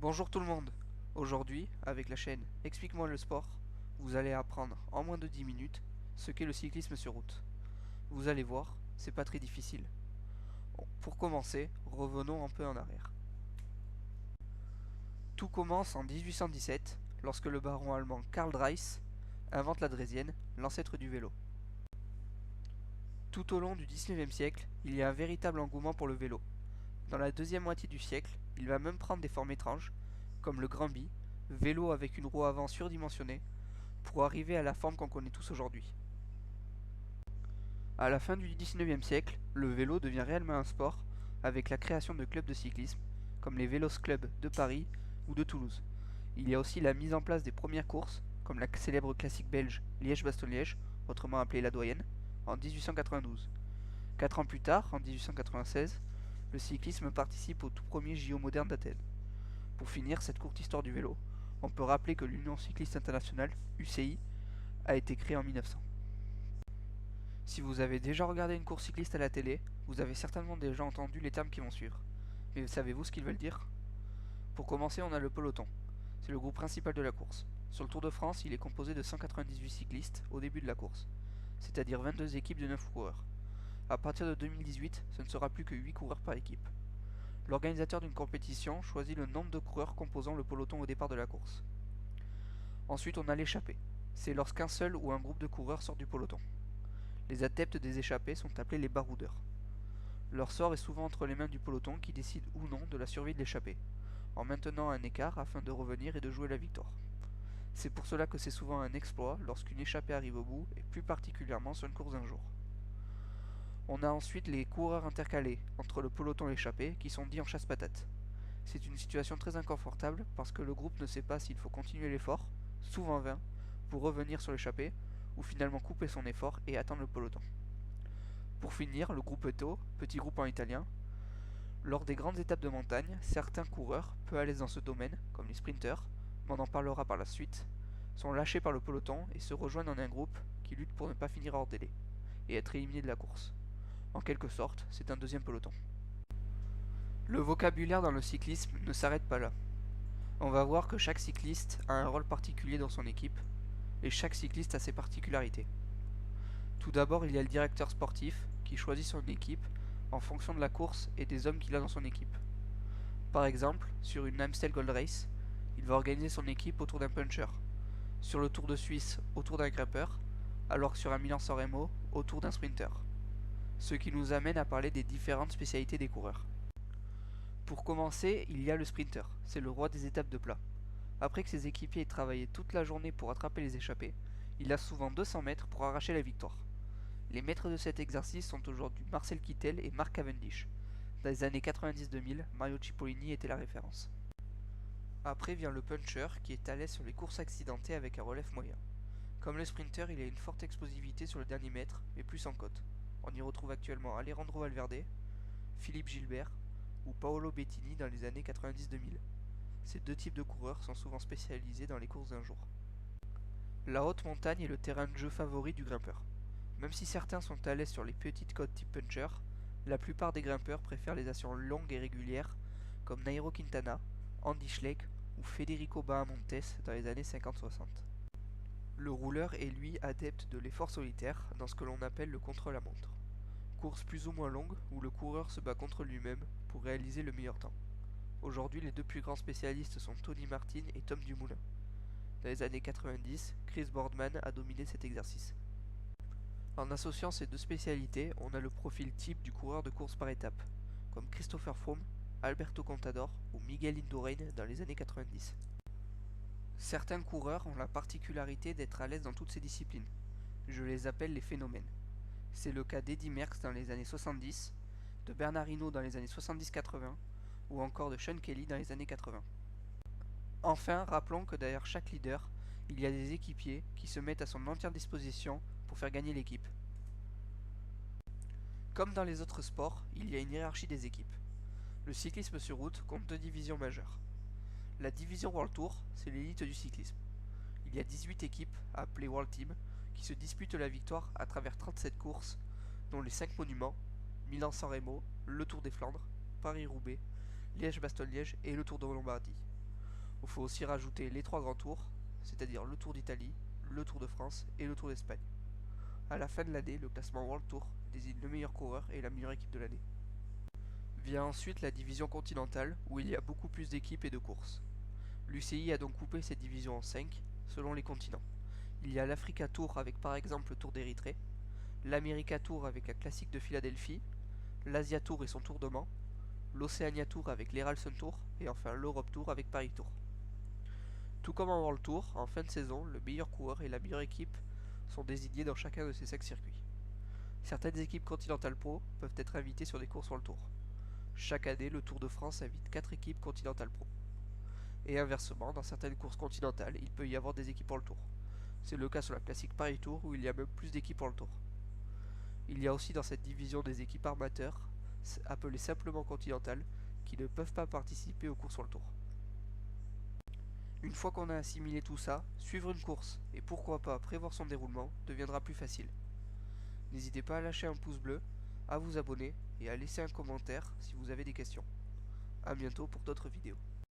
Bonjour tout le monde. Aujourd'hui, avec la chaîne Explique-moi le sport, vous allez apprendre en moins de 10 minutes ce qu'est le cyclisme sur route. Vous allez voir, c'est pas très difficile. Bon, pour commencer, revenons un peu en arrière. Tout commence en 1817, lorsque le baron allemand Karl Drais invente la draisienne, l'ancêtre du vélo. Tout au long du 19e siècle, il y a un véritable engouement pour le vélo. Dans la deuxième moitié du siècle, il va même prendre des formes étranges, comme le Granby, vélo avec une roue avant surdimensionnée, pour arriver à la forme qu'on connaît tous aujourd'hui. À la fin du 19e siècle, le vélo devient réellement un sport avec la création de clubs de cyclisme, comme les Vélos Clubs de Paris ou de Toulouse. Il y a aussi la mise en place des premières courses, comme la célèbre classique belge Liège-Bastogne-Liège, autrement appelée la Doyenne, en 1892. 4 ans plus tard, en 1896, le cyclisme participe au tout premier JO moderne d'Athènes. Pour finir cette courte histoire du vélo, on peut rappeler que l'Union cycliste internationale, UCI, a été créée en 1900. Si vous avez déjà regardé une course cycliste à la télé, vous avez certainement déjà entendu les termes qui vont suivre. Mais savez-vous ce qu'ils veulent dire? Pour commencer, on a le peloton. C'est le groupe principal de la course. Sur le Tour de France, il est composé de 198 cyclistes au début de la course, c'est-à-dire 22 équipes de 9 coureurs. À partir de 2018, ce ne sera plus que 8 coureurs par équipe. L'organisateur d'une compétition choisit le nombre de coureurs composant le peloton au départ de la course. Ensuite, on a l'échappée. C'est lorsqu'un seul ou un groupe de coureurs sort du peloton. Les adeptes des échappées sont appelés les baroudeurs. Leur sort est souvent entre les mains du peloton qui décide ou non de la survie de l'échappée, en maintenant un écart afin de revenir et de jouer la victoire. C'est pour cela que c'est souvent un exploit lorsqu'une échappée arrive au bout, et plus particulièrement sur une course d'un jour. On a ensuite les coureurs intercalés entre le peloton et l'échappée qui sont dits en chasse-patate. C'est une situation très inconfortable parce que le groupe ne sait pas s'il faut continuer l'effort, souvent vain, pour revenir sur l'échappée, ou finalement couper son effort et attendre le peloton. Pour finir, le gruppetto, petit groupe en italien. Lors des grandes étapes de montagne, certains coureurs, peu à l'aise dans ce domaine, comme les sprinteurs, mais on en parlera par la suite, sont lâchés par le peloton et se rejoignent en un groupe qui lutte pour ne pas finir hors délai, et être éliminé de la course. En quelque sorte, c'est un deuxième peloton. Le vocabulaire dans le cyclisme ne s'arrête pas là. On va voir que chaque cycliste a un rôle particulier dans son équipe, et chaque cycliste a ses particularités. Tout d'abord, il y a le directeur sportif qui choisit son équipe en fonction de la course et des hommes qu'il a dans son équipe. Par exemple, sur une Amstel Gold Race, il va organiser son équipe autour d'un puncher, sur le Tour de Suisse autour d'un grimpeur, alors que sur un Milan-San Remo autour d'un sprinter. Ce qui nous amène à parler des différentes spécialités des coureurs. Pour commencer, il y a le sprinter, c'est le roi des étapes de plat. Après que ses équipiers aient travaillé toute la journée pour attraper les échappés, il a souvent 200 mètres pour arracher la victoire. Les maîtres de cet exercice sont aujourd'hui Marcel Kittel et Mark Cavendish. Dans les années 90-2000, Mario Cipollini était la référence. Après vient le puncher qui est à l'aise sur les courses accidentées avec un relève moyen. Comme le sprinter, il a une forte explosivité sur le dernier mètre, mais plus en côte. On y retrouve actuellement Alejandro Valverde, Philippe Gilbert ou Paolo Bettini dans les années 90-2000. Ces deux types de coureurs sont souvent spécialisés dans les courses d'un jour. La haute montagne est le terrain de jeu favori du grimpeur. Même si certains sont à l'aise sur les petites côtes type puncher, la plupart des grimpeurs préfèrent les ascensions longues et régulières comme Nairo Quintana, Andy Schleck ou Federico Bahamontes dans les années 50-60. Le rouleur est lui adepte de l'effort solitaire dans ce que l'on appelle le contre-la-montre. Course plus ou moins longue où le coureur se bat contre lui-même pour réaliser le meilleur temps. Aujourd'hui, les deux plus grands spécialistes sont Tony Martin et Tom Dumoulin. Dans les années 90, Chris Boardman a dominé cet exercice. En associant ces deux spécialités, on a le profil type du coureur de course par étape, comme Christopher Froome, Alberto Contador ou Miguel Indurain dans les années 90. Certains coureurs ont la particularité d'être à l'aise dans toutes ces disciplines. Je les appelle les phénomènes. C'est le cas d'Eddy Merckx dans les années 70, de Bernard Hinault dans les années 70-80 ou encore de Sean Kelly dans les années 80. Enfin, rappelons que derrière chaque leader, il y a des équipiers qui se mettent à son entière disposition pour faire gagner l'équipe. Comme dans les autres sports, il y a une hiérarchie des équipes. Le cyclisme sur route compte deux divisions majeures. La division World Tour, c'est l'élite du cyclisme. Il y a 18 équipes, appelées World Team, qui se disputent la victoire à travers 37 courses, dont les 5 monuments, Milan-San Remo, le Tour des Flandres, Paris-Roubaix, Liège-Bastogne-Liège et le Tour de Lombardie. Il faut aussi rajouter les 3 grands tours, c'est-à-dire le Tour d'Italie, le Tour de France et le Tour d'Espagne. À la fin de l'année, le classement World Tour désigne le meilleur coureur et la meilleure équipe de l'année. Vient ensuite la division continentale, où il y a beaucoup plus d'équipes et de courses. L'UCI a donc coupé cette division en 5, selon les continents. Il y a l'Africa Tour avec par exemple le Tour d'Érythrée, l'America Tour avec la Classique de Philadelphie, l'Asia Tour et son Tour de Mans, l'Oceania Tour avec l'Eralson Tour, et enfin l'Europe Tour avec Paris Tour. Tout comme en World Tour, en fin de saison, le meilleur coureur et la meilleure équipe sont désignés dans chacun de ces 5 circuits. Certaines équipes Continental Pro peuvent être invitées sur des courses World Tour. Chaque année, le Tour de France invite 4 équipes Continental Pro. Et inversement, dans certaines courses continentales, il peut y avoir des équipes World Tour. C'est le cas sur la classique Paris Tour où il y a même plus d'équipes World Tour. Il y a aussi dans cette division des équipes armateurs, appelées simplement continentales, qui ne peuvent pas participer aux courses World Tour. Une fois qu'on a assimilé tout ça, suivre une course, et pourquoi pas prévoir son déroulement, deviendra plus facile. N'hésitez pas à lâcher un pouce bleu, à vous abonner et à laisser un commentaire si vous avez des questions. A bientôt pour d'autres vidéos.